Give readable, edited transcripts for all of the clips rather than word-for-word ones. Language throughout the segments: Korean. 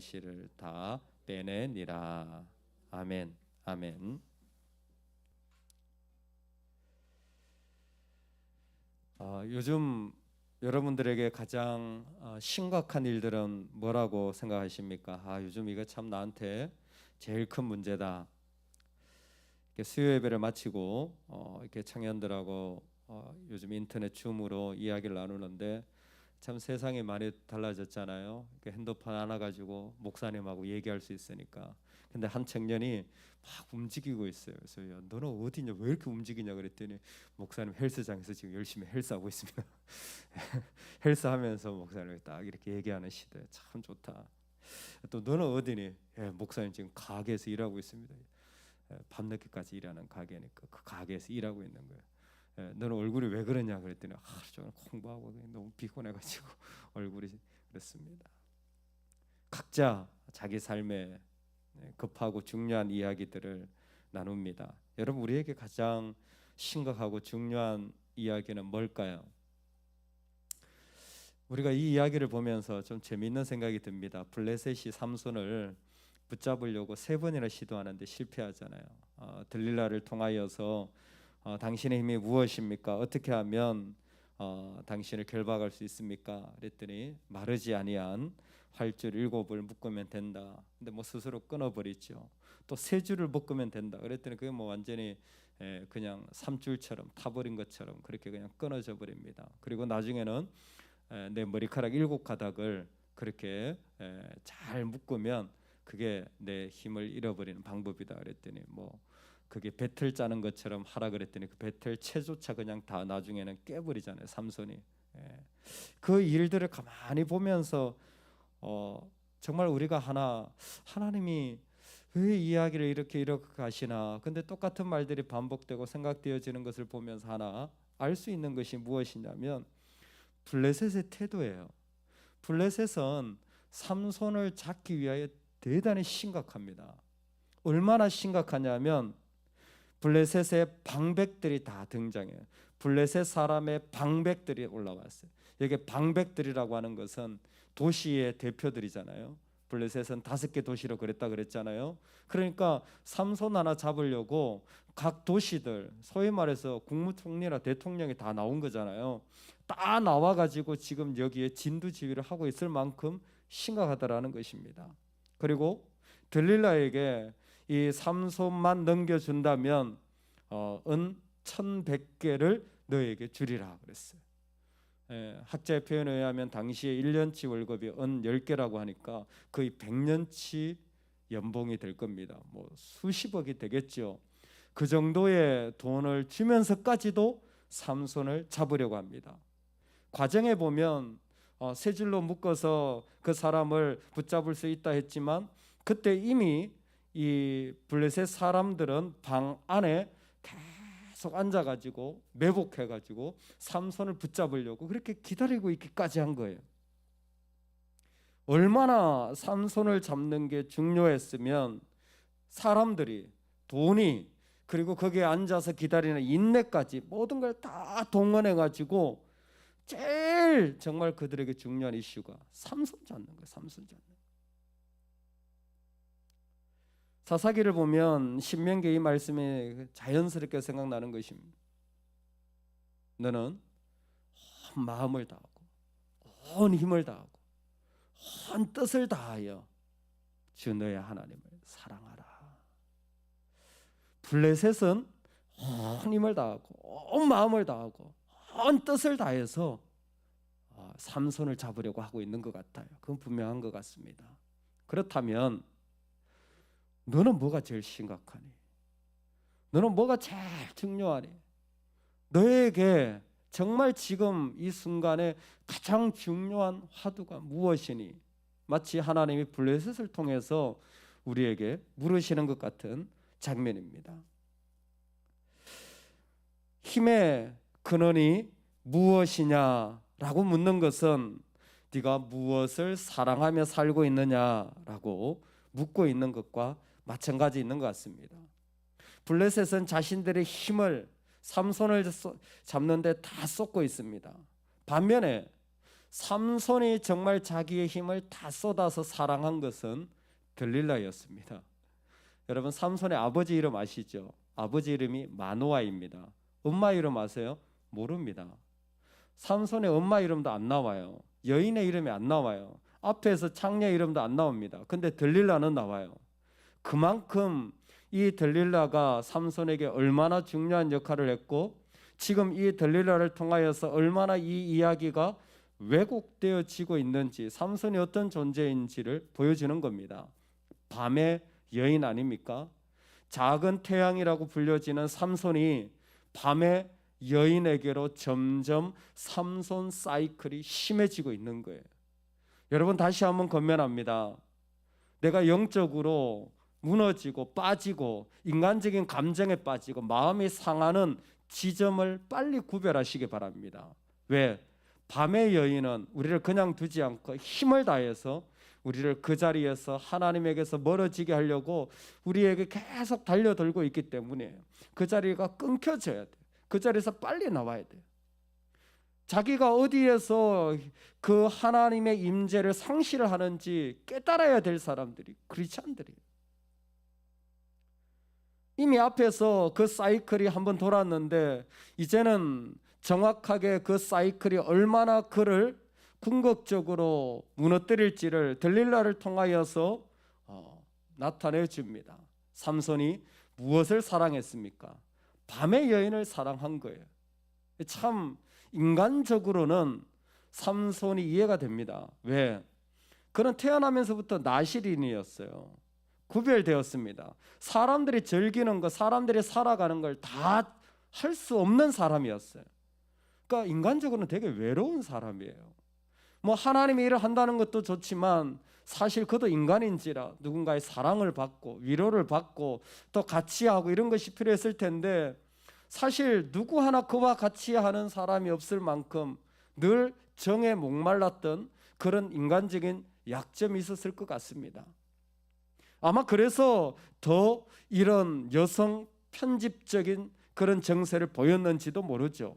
시를 다 빼내니라. 아멘. 아멘. 요즘 여러분들에게 가장 심각한 일들은 뭐라고 생각하십니까? 요즘 이거 참 나한테 제일 큰 문제다. 이렇게 수요 예배를 마치고 이렇게 청년들하고 요즘 인터넷 줌으로 이야기를 나누는데 참 세상이 많이 달라졌잖아요. 핸드폰 하나 가지고 목사님하고 얘기할 수 있으니까. 근데 한 청년이 막 움직이고 있어요. 그래서 야, 너는 어디냐? 왜 이렇게 움직이냐 그랬더니 목사님 헬스장에서 지금 열심히 헬스하고 있습니다. 헬스하면서 목사님 딱 이렇게 얘기하는 시대 참 좋다. 또 너는 어디니? 목사님 지금 가게에서 일하고 있습니다. 밤늦게까지 일하는 가게니까 그 가게에서 일하고 있는 거예요. 너는 얼굴이 왜 그러냐 그랬더니 하루 종일 공부하고 너무 피곤해가지고 얼굴이 그렇습니다. 각자 자기 삶에 급하고 중요한 이야기들을 나눕니다. 여러분, 우리에게 가장 심각하고 중요한 이야기는 뭘까요? 우리가 이 이야기를 보면서 좀 재미있는 생각이 듭니다. 블레셋이 삼손을 붙잡으려고 3번이나 시도하는데 실패하잖아요. 들릴라를 통하여서 당신의 힘이 무엇입니까? 어떻게 하면 당신을 결박할 수 있습니까? 그랬더니 마르지 아니한 활줄 7을 묶으면 된다. 근데 뭐 스스로 끊어버리죠. 또 3줄을 묶으면 된다. 그랬더니 그게 뭐 완전히 그냥 3줄처럼 타버린 것처럼 그렇게 그냥 끊어져 버립니다. 그리고 나중에는 내 머리카락 7가닥을 그렇게 잘 묶으면 그게 내 힘을 잃어버리는 방법이다. 그랬더니 뭐 그게 배틀 짜는 것처럼 하라 그랬더니 그 배틀 채조차 그냥 다 나중에는 깨버리잖아요, 삼손이. 그 일들을 가만히 보면서 정말 우리가 하나님이 왜 이야기를 이렇게 하시나. 근데 똑같은 말들이 반복되고 생각되어지는 것을 보면서 하나 알 수 있는 것이 무엇이냐면 블레셋의 태도예요. 블레셋은 삼손을 잡기 위하여 대단히 심각합니다. 얼마나 심각하냐면 블레셋의 방백들이 다 등장해요. 블레셋 사람의 방백들이 올라왔어요. 여기 방백들이라고 하는 것은 도시의 대표들이잖아요. 블레셋은 5개 도시로 그랬다 그랬잖아요. 그러니까 삼손 하나 잡으려고 각 도시들, 소위 말해서 국무총리나 대통령이 다 나온 거잖아요. 다 나와가지고 지금 여기에 진두지휘를 하고 있을 만큼 심각하다라는 것입니다. 그리고 들릴라에게 이 삼손만 넘겨준다면 은 1,100개를 너에게 주리라 그랬어요. 학자의 표현에 의하면 당시에 1년치 월급이 은 10개라고 하니까 거의 100년치 연봉이 될 겁니다. 뭐 수십억이 되겠죠. 그 정도의 돈을 주면서까지도 삼손을 잡으려고 합니다. 과정에 보면 3줄로 묶어서 그 사람을 붙잡을 수 있다 했지만 그때 이미 이 블레셋 사람들은 방 안에 계속 앉아가지고 매복해가지고 삼손을 붙잡으려고 그렇게 기다리고 있기까지 한 거예요. 얼마나 삼손을 잡는 게 중요했으면 사람들이, 돈이, 그리고 거기에 앉아서 기다리는 인내까지 모든 걸 다 동원해가지고 제일 정말 그들에게 중요한 이슈가 삼손 잡는 거예요. 삼손 잡는 거예요. 사사기를 보면 신명기 이 말씀이 자연스럽게 생각나는 것입니다. 너는 온 마음을 다하고 온 힘을 다하고 온 뜻을 다하여 주 너의 하나님을 사랑하라. 블레셋은 온 힘을 다하고 온 마음을 다하고 온 뜻을 다해서 삼손을 잡으려고 하고 있는 것 같아요. 그건 분명한 것 같습니다. 그렇다면 너는 뭐가 제일 심각하니? 너는 뭐가 제일 중요하니? 너에게 정말 지금 이 순간에 가장 중요한 화두가 무엇이니? 마치 하나님이 블레셋을 통해서 우리에게 물으시는 것 같은 장면입니다. 힘의 근원이 무엇이냐라고 묻는 것은 네가 무엇을 사랑하며 살고 있느냐라고 묻고 있는 것과 마찬가지 있는 것 같습니다. 블레셋은 자신들의 힘을 삼손을 잡는 데 다 쏟고 있습니다. 반면에 삼손이 정말 자기의 힘을 다 쏟아서 사랑한 것은 들릴라였습니다. 여러분, 삼손의 아버지 이름 아시죠? 아버지 이름이 마노아입니다. 엄마 이름 아세요? 모릅니다. 삼손의 엄마 이름도 안 나와요. 여인의 이름이 안 나와요. 앞에서 창녀 이름도 안 나옵니다. 근데 들릴라는 나와요. 그만큼 이 들릴라가 삼손에게 얼마나 중요한 역할을 했고, 지금 이 들릴라를 통하여서 얼마나 이 이야기가 왜곡되어지고 있는지, 삼손이 어떤 존재인지를 보여주는 겁니다. 밤의 여인 아닙니까? 작은 태양이라고 불려지는 삼손이 밤의 여인에게로 점점 삼손 사이클이 심해지고 있는 거예요. 여러분, 다시 한번 권면합니다. 내가 영적으로 무너지고 빠지고 인간적인 감정에 빠지고 마음이 상하는 지점을 빨리 구별하시기 바랍니다. 왜? 밤의 여인은 우리를 그냥 두지 않고 힘을 다해서 우리를 그 자리에서 하나님에게서 멀어지게 하려고 우리에게 계속 달려들고 있기 때문에 그 자리가 끊겨져야 돼. 그 자리에서 빨리 나와야 돼. 자기가 어디에서 그 하나님의 임재를 상실을 하는지 깨달아야 될 사람들이 크리스찬들이에요. 이미 앞에서 그 사이클이 한번 돌았는데 이제는 정확하게 그 사이클이 얼마나 그를 궁극적으로 무너뜨릴지를 들릴라를 통하여서 나타내 줍니다. 삼손이 무엇을 사랑했습니까? 밤의 여인을 사랑한 거예요. 참 인간적으로는 삼손이 이해가 됩니다. 왜? 그는 태어나면서부터 나실인이었어요. 구별되었습니다. 사람들이 즐기는 것, 사람들이 살아가는 걸 다 할 수 없는 사람이었어요. 그러니까 인간적으로는 되게 외로운 사람이에요. 뭐 하나님이 일을 한다는 것도 좋지만 사실 그도 인간인지라 누군가의 사랑을 받고 위로를 받고 또 같이 하고 이런 것이 필요했을 텐데, 사실 누구 하나 그와 같이 하는 사람이 없을 만큼 늘 정에 목말랐던 그런 인간적인 약점이 있었을 것 같습니다. 아마 그래서 더 이런 여성 편집적인 그런 정세를 보였는지도 모르죠.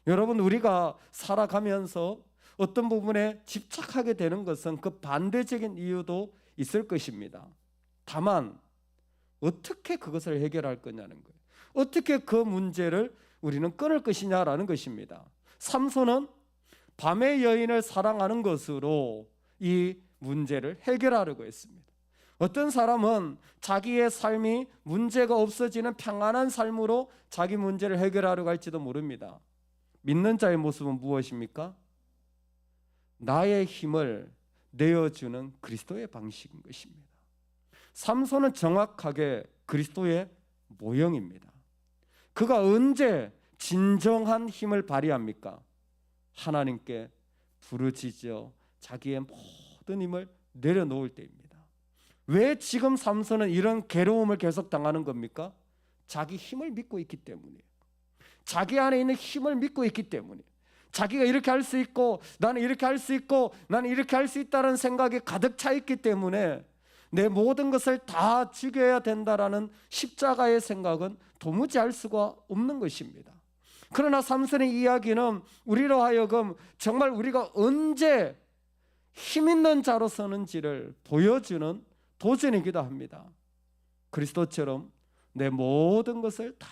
여러분, 우리가 살아가면서 어떤 부분에 집착하게 되는 것은 그 반대적인 이유도 있을 것입니다. 다만 어떻게 그것을 해결할 거냐는 거예요. 어떻게 그 문제를 우리는 끊을 것이냐라는 것입니다. 삼손은 밤의 여인을 사랑하는 것으로 이 문제를 해결하려고 했습니다. 어떤 사람은 자기의 삶이 문제가 없어지는 평안한 삶으로 자기 문제를 해결하려고 할지도 모릅니다. 믿는 자의 모습은 무엇입니까? 나의 힘을 내어주는 그리스도의 방식인 것입니다. 삼손은 정확하게 그리스도의 모형입니다. 그가 언제 진정한 힘을 발휘합니까? 하나님께 부르짖어 자기의 모든 힘을 내려놓을 때입니다. 왜 지금 삼손은 이런 괴로움을 계속 당하는 겁니까? 자기 힘을 믿고 있기 때문이에요. 자기 안에 있는 힘을 믿고 있기 때문에, 자기가 이렇게 할 수 있고 나는 이렇게 할 수 있고 나는 이렇게 할 수 있다는 생각이 가득 차 있기 때문에 내 모든 것을 다 죽여야 된다라는 십자가의 생각은 도무지 알 수가 없는 것입니다. 그러나 삼손의 이야기는 우리로 하여금 정말 우리가 언제 힘 있는 자로 서는지를 보여주는 도전이기도 합니다. 그리스도처럼 내 모든 것을 다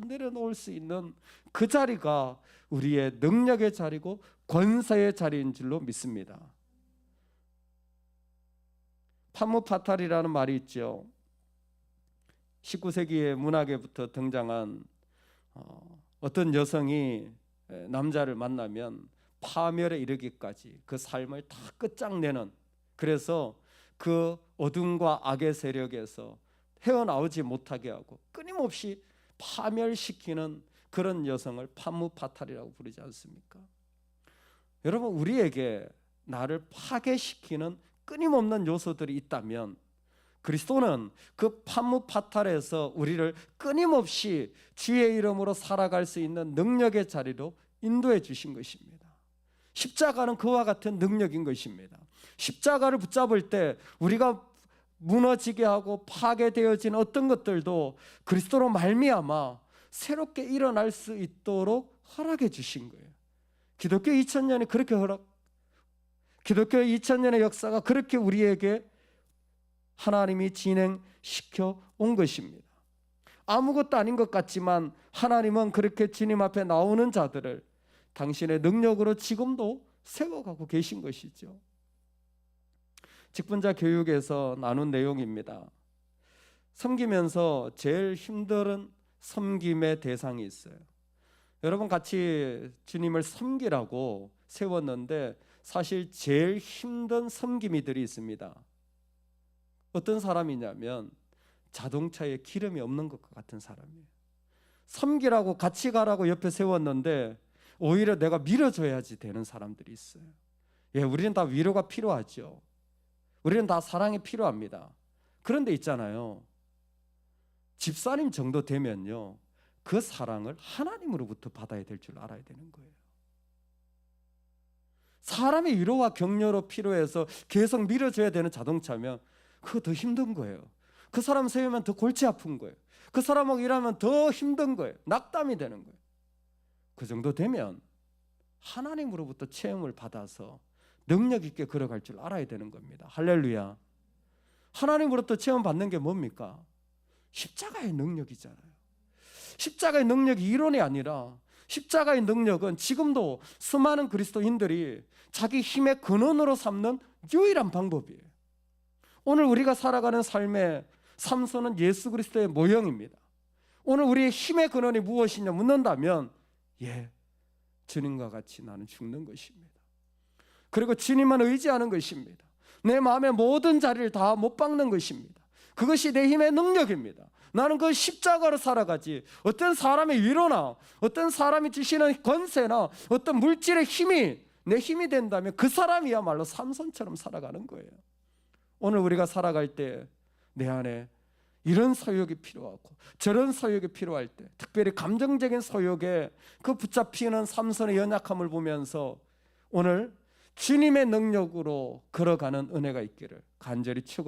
내려놓을 수 있는 그 자리가 우리의 능력의 자리고 권세의 자리인 줄로 믿습니다. 판무파탈이라는 말이 있죠. 19세기의 문학에부터 등장한 어떤 여성이 남자를 만나면 파멸에 이르기까지 그 삶을 다 끝장내는, 그래서 그 어둠과 악의 세력에서 헤어나오지 못하게 하고 끊임없이 파멸시키는 그런 여성을 판무파탈이라고 부르지 않습니까? 여러분, 우리에게 나를 파괴시키는 끊임없는 요소들이 있다면 그리스도는 그 판무파탈에서 우리를 끊임없이 주의 이름으로 살아갈 수 있는 능력의 자리로 인도해 주신 것입니다. 십자가는 그와 같은 능력인 것입니다. 십자가를 붙잡을 때 우리가 무너지게 하고 파괴되어진 어떤 것들도 그리스도로 말미암아 새롭게 일어날 수 있도록 허락해 주신 거예요. 기독교 2000년이 그렇게 기독교의 2000년의 역사가 그렇게 우리에게 하나님이 진행시켜 온 것입니다. 아무것도 아닌 것 같지만 하나님은 그렇게 주님 앞에 나오는 자들을 당신의 능력으로 지금도 세워가고 계신 것이죠. 직분자 교육에서 나눈 내용입니다. 섬기면서 제일 힘든 섬김의 대상이 있어요. 여러분 같이 주님을 섬기라고 세웠는데 사실 제일 힘든 섬김이들이 있습니다. 어떤 사람이냐면 자동차에 기름이 없는 것 같은 사람이에요. 섬기라고 같이 가라고 옆에 세웠는데 오히려 내가 밀어줘야지 되는 사람들이 있어요. 예, 우리는 다 위로가 필요하죠. 우리는 다 사랑이 필요합니다. 그런데 있잖아요, 집사님 정도 되면요, 그 사랑을 하나님으로부터 받아야 될 줄 알아야 되는 거예요. 사람의 위로와 격려로 필요해서 계속 밀어줘야 되는 자동차면 그거 더 힘든 거예요. 그 사람 세우면 더 골치 아픈 거예요. 그 사람하고 일하면 더 힘든 거예요. 낙담이 되는 거예요. 그 정도 되면 하나님으로부터 체험을 받아서 능력 있게 걸어갈 줄 알아야 되는 겁니다. 할렐루야. 하나님으로부터 체험 받는 게 뭡니까? 십자가의 능력이잖아요. 십자가의 능력이 이론이 아니라 십자가의 능력은 지금도 수많은 그리스도인들이 자기 힘의 근원으로 삼는 유일한 방법이에요. 오늘 우리가 살아가는 삶의 삼손은 예수 그리스도의 모형입니다. 오늘 우리의 힘의 근원이 무엇이냐 묻는다면 주님과 같이 나는 죽는 것입니다. 그리고 주님만 의지하는 것입니다. 내 마음의 모든 자리를 다 못 박는 것입니다. 그것이 내 힘의 능력입니다. 나는 그 십자가로 살아가지 어떤 사람의 위로나 어떤 사람이 주시는 권세나 어떤 물질의 힘이 내 힘이 된다면 그 사람이야말로 삼손처럼 살아가는 거예요. 오늘 우리가 살아갈 때 내 안에 이런 소욕이 필요하고 저런 소욕이 필요할 때, 특별히 감정적인 소욕에 그 붙잡히는 삼손의 연약함을 보면서 오늘 주님의 능력으로 걸어가는 은혜가 있기를 간절히 축원합니다.